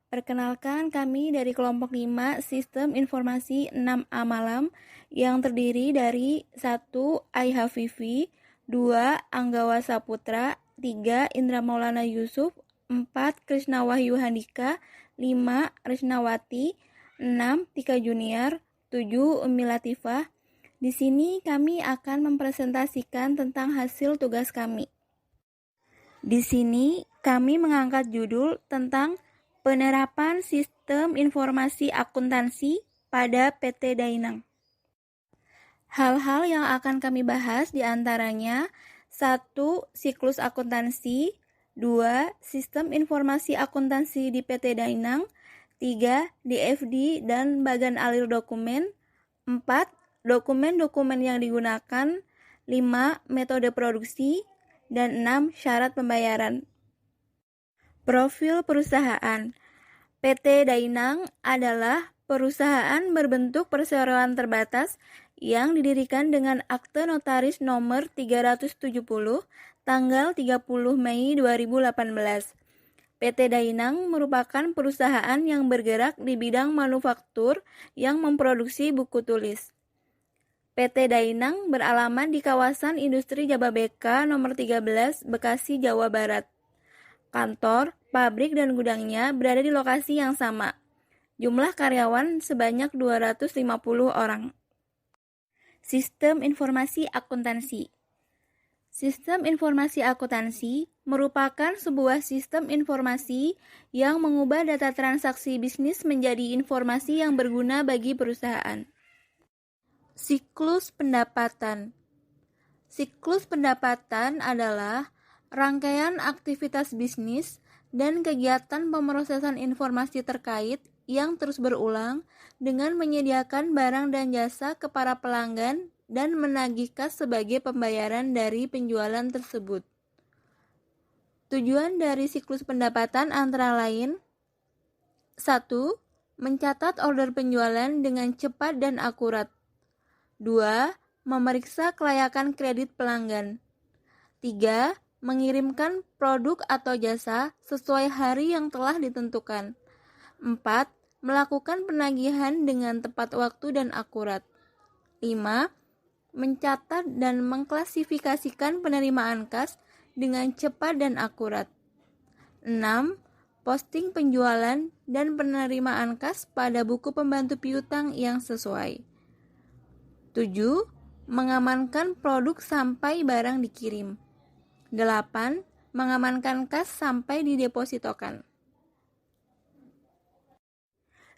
Perkenalkan, kami dari kelompok 5 Sistem Informasi 6A Malam yang terdiri dari 1. Aiha Vivi, 2. Anggawa Saputra, 3. Indra Maulana Yusuf, 4. Krishna Wahyu Handika, 5. Risnawati, 6. Tika Junior, 7. Umi Latifah. Di sini kami akan mempresentasikan tentang hasil tugas kami. Di sini kami mengangkat judul tentang penerapan sistem informasi akuntansi pada PT Dainang. Hal-hal yang akan kami bahas diantaranya 1. Siklus akuntansi, 2. Sistem informasi akuntansi di PT Dainang, 3. DFD dan bagan alir dokumen, 4. Dokumen-dokumen yang digunakan, 5. Metode produksi, dan 6. Syarat pembayaran. Profil perusahaan. PT Dainang adalah perusahaan berbentuk perseroan terbatas yang didirikan dengan akte notaris nomor 370 tanggal 30 Mei 2018. PT Dainang merupakan perusahaan yang bergerak di bidang manufaktur yang memproduksi buku tulis. PT Dainang beralamat di kawasan Industri Jababeka nomor 13, Bekasi, Jawa Barat. Kantor, pabrik, dan gudangnya berada di lokasi yang sama. Jumlah karyawan sebanyak 250 orang. Sistem informasi akuntansi. Sistem informasi akuntansi merupakan sebuah sistem informasi yang mengubah data transaksi bisnis menjadi informasi yang berguna bagi perusahaan. Siklus pendapatan. Siklus pendapatan adalah rangkaian aktivitas bisnis dan kegiatan pemrosesan informasi terkait yang terus berulang dengan menyediakan barang dan jasa ke para pelanggan dan menagih kas sebagai pembayaran dari penjualan tersebut. Tujuan dari siklus pendapatan antara lain 1. Mencatat order penjualan dengan cepat dan akurat. 2. Memeriksa kelayakan kredit pelanggan. 3. Mengirimkan produk atau jasa sesuai hari yang telah ditentukan. 4. Melakukan penagihan dengan tepat waktu dan akurat. 5. Mencatat dan mengklasifikasikan penerimaan kas dengan cepat dan akurat. 6. Posting penjualan dan penerimaan kas pada buku pembantu piutang yang sesuai. 7. Mengamankan produk sampai barang dikirim. 8. Mengamankan kas sampai didepositokan.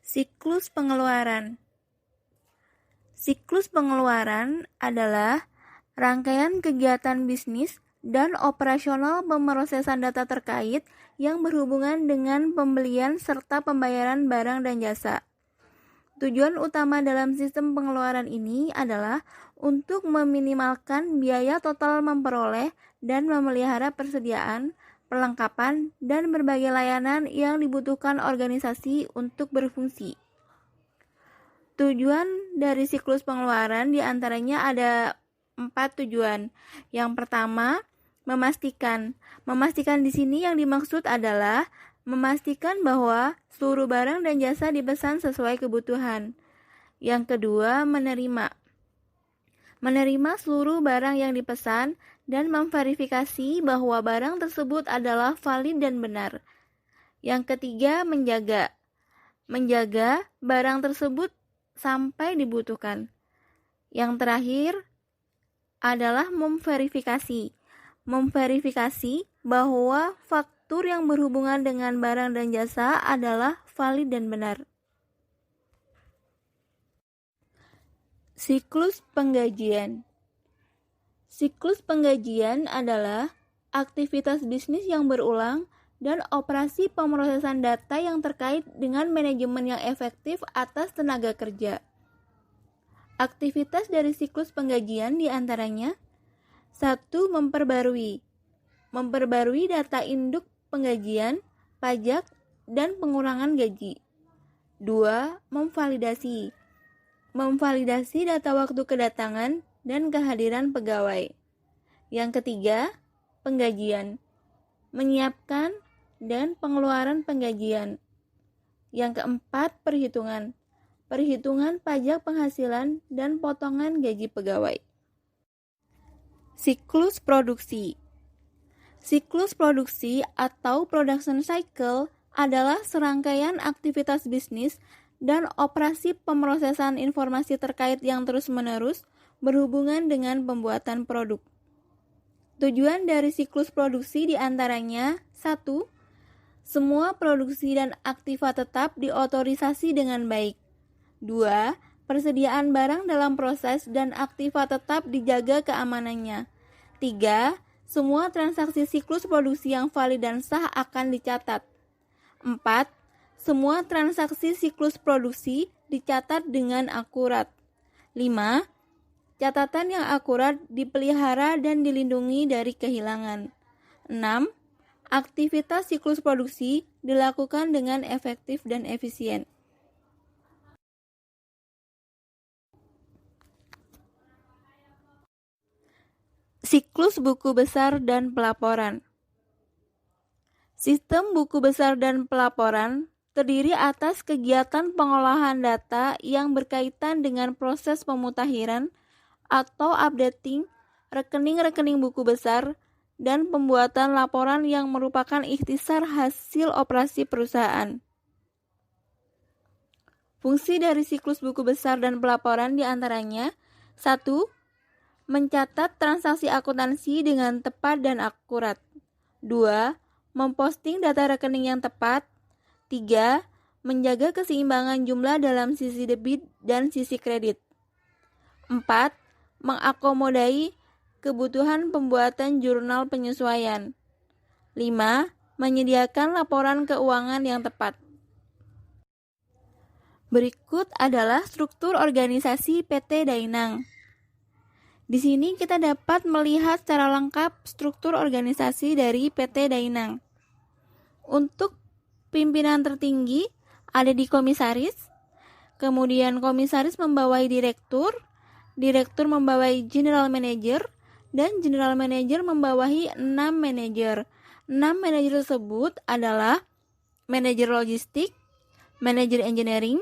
Siklus pengeluaran. Siklus pengeluaran adalah rangkaian kegiatan bisnis dan operasional pemrosesan data terkait yang berhubungan dengan pembelian serta pembayaran barang dan jasa. Tujuan utama dalam sistem pengeluaran ini adalah untuk meminimalkan biaya total memperoleh dan memelihara persediaan, perlengkapan, dan berbagai layanan yang dibutuhkan organisasi untuk berfungsi. Tujuan dari siklus pengeluaran diantaranya ada 4 tujuan. Yang pertama, memastikan. Memastikan di sini yang dimaksud adalah memastikan bahwa seluruh barang dan jasa dipesan sesuai kebutuhan. Yang kedua, menerima. Menerima seluruh barang yang dipesan dan memverifikasi bahwa barang tersebut adalah valid dan benar. Yang ketiga, menjaga. Menjaga barang tersebut sampai dibutuhkan. Yang terakhir adalah memverifikasi. Memverifikasi bahwa faktur yang berhubungan dengan barang dan jasa adalah valid dan benar. Siklus penggajian. Siklus penggajian adalah aktivitas bisnis yang berulang dan operasi pemrosesan data yang terkait dengan manajemen yang efektif atas tenaga kerja. Aktivitas dari siklus penggajian diantaranya 1. Memperbarui. Memperbarui data induk penggajian, pajak, dan pengurangan gaji. 2. Memvalidasi. Memvalidasi data waktu kedatangan dan kehadiran pegawai. Yang ketiga, penggajian. Menyiapkan dan pengeluaran penggajian. Yang keempat, perhitungan. Perhitungan pajak penghasilan dan potongan gaji pegawai. Siklus produksi. Siklus produksi atau production cycle adalah serangkaian aktivitas bisnis dan operasi pemrosesan informasi terkait yang terus-menerus berhubungan dengan pembuatan produk. Tujuan dari siklus produksi diantaranya 1. Semua produksi dan aktiva tetap diotorisasi dengan baik. 2. Persediaan barang dalam proses dan aktiva tetap dijaga keamanannya. 3. Semua transaksi siklus produksi yang valid dan sah akan dicatat. 4. Semua transaksi siklus produksi dicatat dengan akurat. 5. Catatan yang akurat dipelihara dan dilindungi dari kehilangan. 6. Aktivitas siklus produksi dilakukan dengan efektif dan efisien. Siklus buku besar dan pelaporan. Sistem buku besar dan pelaporan terdiri atas kegiatan pengolahan data yang berkaitan dengan proses pemutakhiran atau updating rekening-rekening buku besar dan pembuatan laporan yang merupakan ikhtisar hasil operasi perusahaan. Fungsi dari siklus buku besar dan pelaporan diantaranya 1. Mencatat transaksi akuntansi dengan tepat dan akurat. 2. Memposting data rekening yang tepat. 3. Menjaga keseimbangan jumlah dalam sisi debit dan sisi kredit. 4. Mengakomodai kebutuhan pembuatan jurnal penyesuaian. 5. Menyediakan laporan keuangan yang tepat. Berikut adalah struktur organisasi PT Dainang. Di sini kita dapat melihat secara lengkap struktur organisasi dari PT Dainang. Untuk pimpinan tertinggi ada di komisaris, kemudian komisaris membawahi direktur, direktur membawahi general manager, dan general manager membawahi 6 manajer. 6 manajer tersebut adalah manajer logistik, manajer engineering,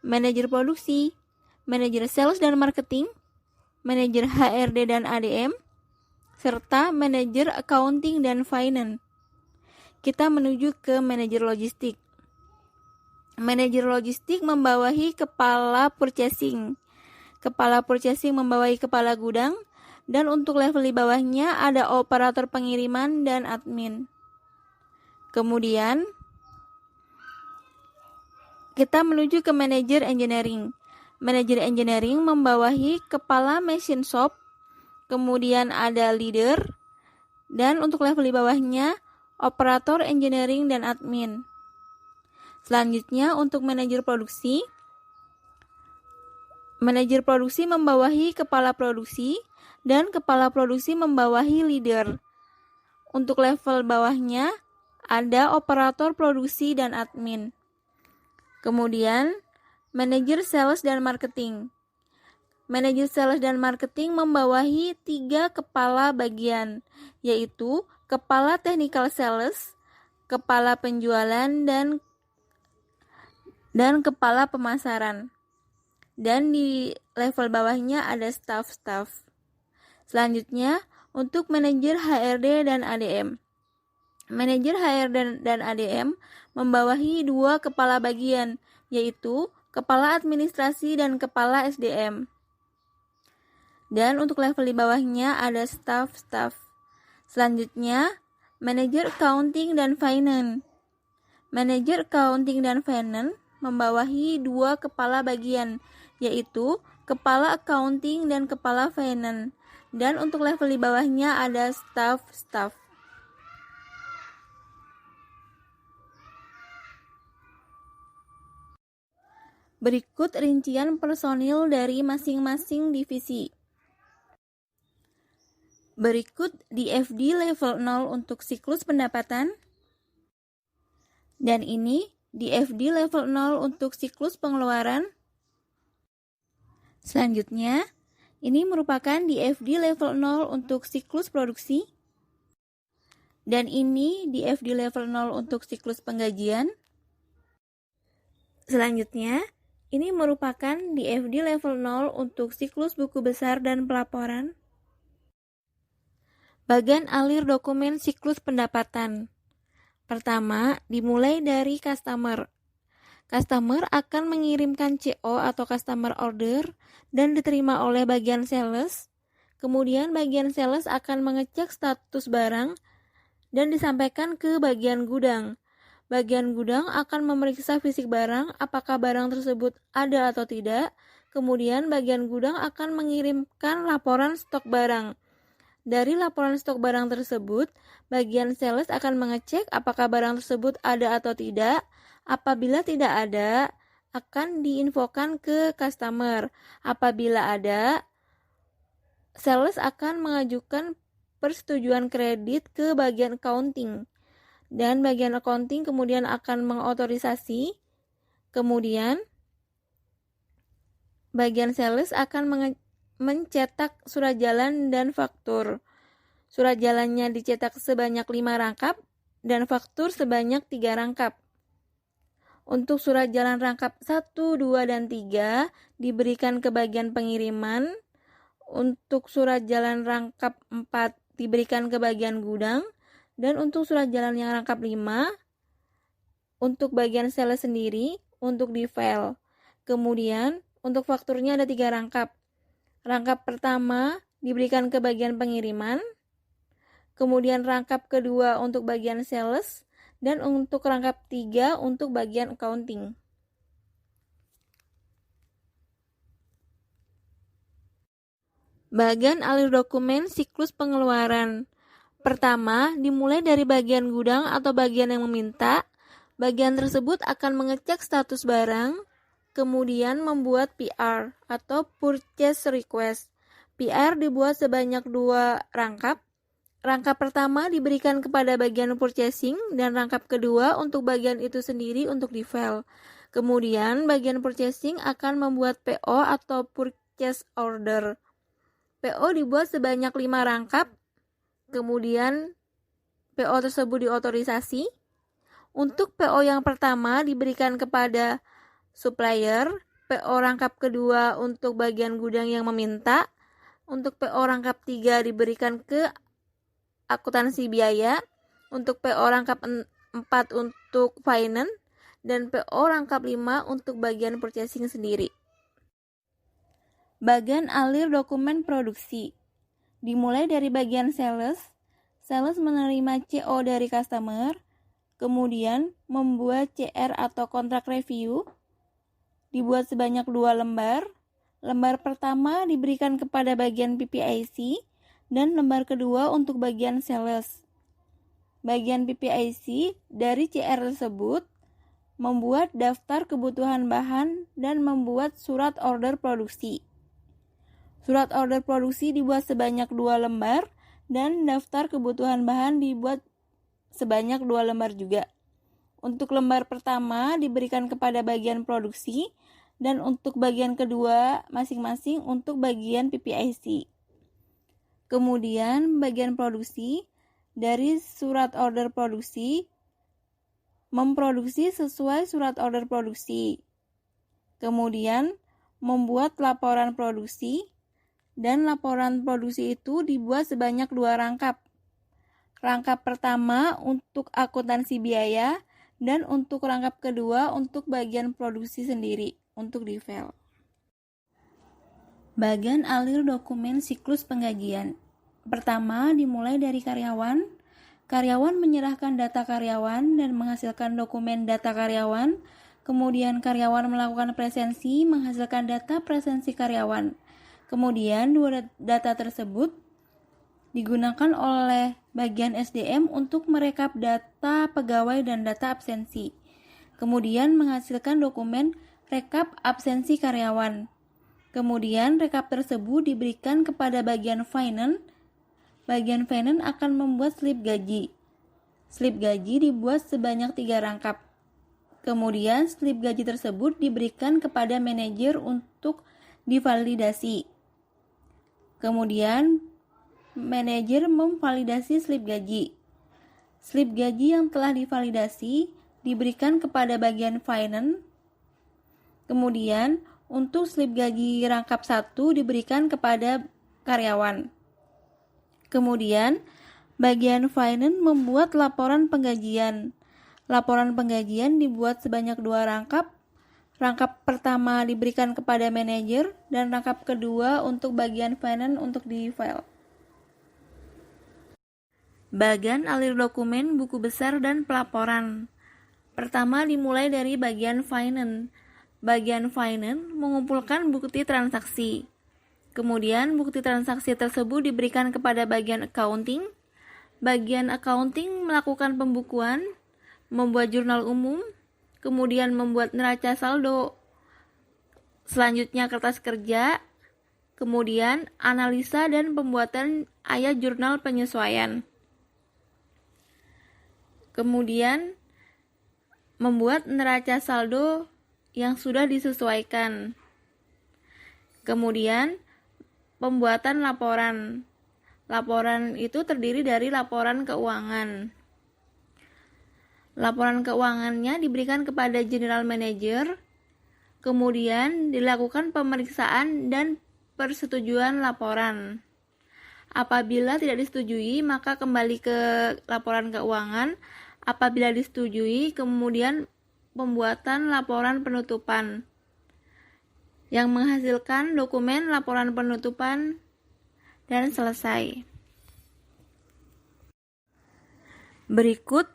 manajer produksi, manajer sales dan marketing, manajer HRD dan ADM, serta manajer accounting dan finance. Kita menuju ke manajer logistik. Manajer logistik membawahi kepala purchasing. Kepala purchasing membawahi kepala gudang, dan untuk level di bawahnya ada operator pengiriman dan admin. Kemudian kita menuju ke manajer engineering. Manajer engineering membawahi kepala machine shop, kemudian ada leader, dan untuk level di bawahnya operator engineering dan admin. Selanjutnya untuk manajer produksi membawahi kepala produksi dan kepala produksi membawahi leader. Untuk level bawahnya ada operator produksi dan admin. Kemudian manajer sales dan marketing. Manajer sales dan marketing membawahi 3 kepala bagian, yaitu kepala technical sales, kepala penjualan, dan kepala pemasaran. Dan di level bawahnya ada staff-staff. Selanjutnya, untuk manajer HRD dan ADM. Manajer HRD dan ADM membawahi 2 kepala bagian, yaitu kepala administrasi dan kepala SDM. Dan untuk level di bawahnya ada staff-staff. Selanjutnya, manajer accounting dan finance. Manajer accounting dan finance membawahi 2 kepala bagian, yaitu kepala accounting dan kepala finance. Dan untuk level di bawahnya ada staff-staff. Berikut rincian personil dari masing-masing divisi. Berikut DFD level 0 untuk siklus pendapatan. Dan ini DFD level 0 untuk siklus pengeluaran. Selanjutnya, ini merupakan DFD level 0 untuk siklus produksi. Dan ini DFD level 0 untuk siklus penggajian. Selanjutnya, ini merupakan DFD level 0 untuk siklus buku besar dan pelaporan. Bagan alir dokumen siklus pendapatan. Pertama, dimulai dari customer. Customer akan mengirimkan CO atau customer order dan diterima oleh bagian sales. Kemudian bagian sales akan mengecek status barang dan disampaikan ke bagian gudang. Bagian gudang akan memeriksa fisik barang, apakah barang tersebut ada atau tidak. Kemudian bagian gudang akan mengirimkan laporan stok barang. Dari laporan stok barang tersebut, bagian sales akan mengecek apakah barang tersebut ada atau tidak. Apabila tidak ada, akan diinfokan ke customer. Apabila ada, sales akan mengajukan persetujuan kredit ke bagian accounting. Dan bagian accounting kemudian akan mengotorisasi. Kemudian bagian sales akan mencetak surat jalan dan faktur. Surat jalannya dicetak sebanyak 5 rangkap dan faktur sebanyak 3 rangkap. Untuk surat jalan rangkap 1, 2, dan 3 diberikan ke bagian pengiriman. Untuk surat jalan rangkap 4 diberikan ke bagian gudang. Dan untuk surat jalan yang rangkap 5 untuk bagian sales sendiri untuk di file. Kemudian untuk fakturnya ada 3 rangkap. Rangkap pertama diberikan ke bagian pengiriman. Kemudian rangkap kedua untuk bagian sales. Dan untuk rangkap 3 untuk bagian accounting. Bagan alir dokumen siklus pengeluaran. Pertama, dimulai dari bagian gudang atau bagian yang meminta. Bagian tersebut akan mengecek status barang, kemudian membuat PR atau Purchase Request. PR dibuat sebanyak 2 rangkap. Rangkap pertama diberikan kepada bagian purchasing dan rangkap kedua untuk bagian itu sendiri untuk di file. Kemudian bagian purchasing akan membuat PO atau Purchase Order. PO dibuat sebanyak 5 rangkap. Kemudian PO tersebut diotorisasi. Untuk PO yang pertama diberikan kepada supplier, PO rangkap kedua untuk bagian gudang yang meminta, untuk PO rangkap 3 diberikan ke akuntansi biaya, untuk PO rangkap 4 untuk finance, dan PO rangkap 5 untuk bagian purchasing sendiri. Bagan alir dokumen produksi. Dimulai dari bagian sales menerima CO dari customer, kemudian membuat CR atau kontrak review, dibuat sebanyak 2 lembar. Lembar pertama diberikan kepada bagian PPIC, dan lembar kedua untuk bagian sales. Bagian PPIC dari CR tersebut membuat daftar kebutuhan bahan dan membuat surat order produksi. Surat order produksi dibuat sebanyak 2 lembar dan daftar kebutuhan bahan dibuat sebanyak 2 lembar juga. Untuk lembar pertama diberikan kepada bagian produksi dan untuk bagian kedua masing-masing untuk bagian PPIC. Kemudian bagian produksi dari surat order produksi memproduksi sesuai surat order produksi. Kemudian membuat laporan produksi. Dan laporan produksi itu dibuat sebanyak 2 rangkap. Rangkap pertama untuk akuntansi biaya dan untuk rangkap kedua untuk bagian produksi sendiri untuk di file. Bagan alir dokumen siklus penggajian. Pertama, dimulai dari karyawan. Karyawan menyerahkan data karyawan dan menghasilkan dokumen data karyawan. Kemudian karyawan melakukan presensi menghasilkan data presensi karyawan. Kemudian dua data tersebut digunakan oleh bagian SDM untuk merekap data pegawai dan data absensi. Kemudian menghasilkan dokumen rekap absensi karyawan. Kemudian rekap tersebut diberikan kepada bagian finance. Bagian finance akan membuat slip gaji. Slip gaji dibuat sebanyak 3 rangkap. Kemudian slip gaji tersebut diberikan kepada manajer untuk divalidasi. Kemudian, manajer memvalidasi slip gaji. Slip gaji yang telah divalidasi diberikan kepada bagian finance. Kemudian, untuk slip gaji rangkap 1 diberikan kepada karyawan. Kemudian, bagian finance membuat laporan penggajian. Laporan penggajian dibuat sebanyak 2 rangkap. Rangkap pertama diberikan kepada manajer dan rangkap kedua untuk bagian finance untuk di-file. Bagan alir dokumen, buku besar, dan pelaporan. Pertama dimulai dari bagian finance. Bagian finance mengumpulkan bukti transaksi. Kemudian bukti transaksi tersebut diberikan kepada bagian accounting. Bagian accounting melakukan pembukuan, membuat jurnal umum, kemudian membuat neraca saldo. Selanjutnya kertas kerja, kemudian analisa dan pembuatan ayat jurnal penyesuaian. Kemudian membuat neraca saldo yang sudah disesuaikan. Kemudian pembuatan laporan. Laporan itu terdiri dari laporan keuangan. Laporan keuangannya diberikan kepada general manager, kemudian dilakukan pemeriksaan dan persetujuan laporan. Apabila tidak disetujui, maka kembali ke laporan keuangan. Apabila disetujui, kemudian pembuatan laporan penutupan yang menghasilkan dokumen laporan penutupan dan selesai. Berikut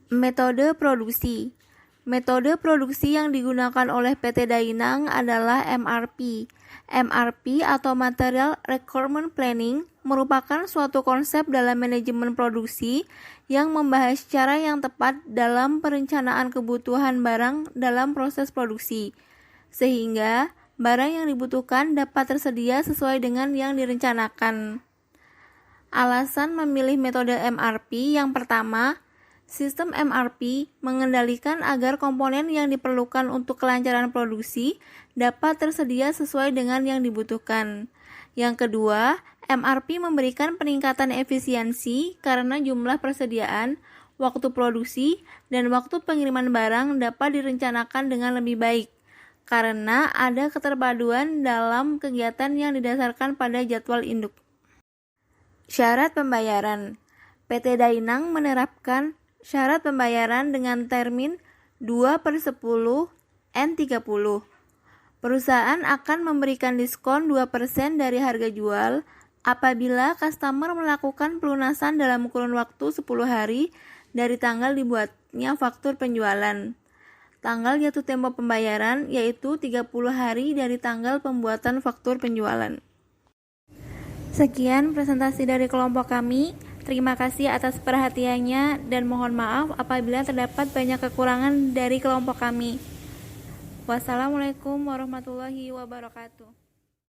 metode produksi. Metode produksi yang digunakan oleh PT Dainang adalah MRP. MRP atau Material Requirement Planning merupakan suatu konsep dalam manajemen produksi yang membahas cara yang tepat dalam perencanaan kebutuhan barang dalam proses produksi, sehingga barang yang dibutuhkan dapat tersedia sesuai dengan yang direncanakan. Alasan memilih metode MRP yang pertama, sistem MRP mengendalikan agar komponen yang diperlukan untuk kelancaran produksi dapat tersedia sesuai dengan yang dibutuhkan. Yang kedua, MRP memberikan peningkatan efisiensi karena jumlah persediaan, waktu produksi, dan waktu pengiriman barang dapat direncanakan dengan lebih baik karena ada keterpaduan dalam kegiatan yang didasarkan pada jadwal induk. Syarat pembayaran. PT Dainang menerapkan syarat pembayaran dengan termin 2/10 N30. Perusahaan akan memberikan diskon 2% dari harga jual apabila customer melakukan pelunasan dalam kurun waktu 10 hari dari tanggal dibuatnya faktur penjualan. Tanggal jatuh tempo pembayaran yaitu 30 hari dari tanggal pembuatan faktur penjualan. Sekian presentasi dari kelompok kami. Terima kasih atas perhatiannya dan mohon maaf apabila terdapat banyak kekurangan dari kelompok kami. Wassalamualaikum warahmatullahi wabarakatuh.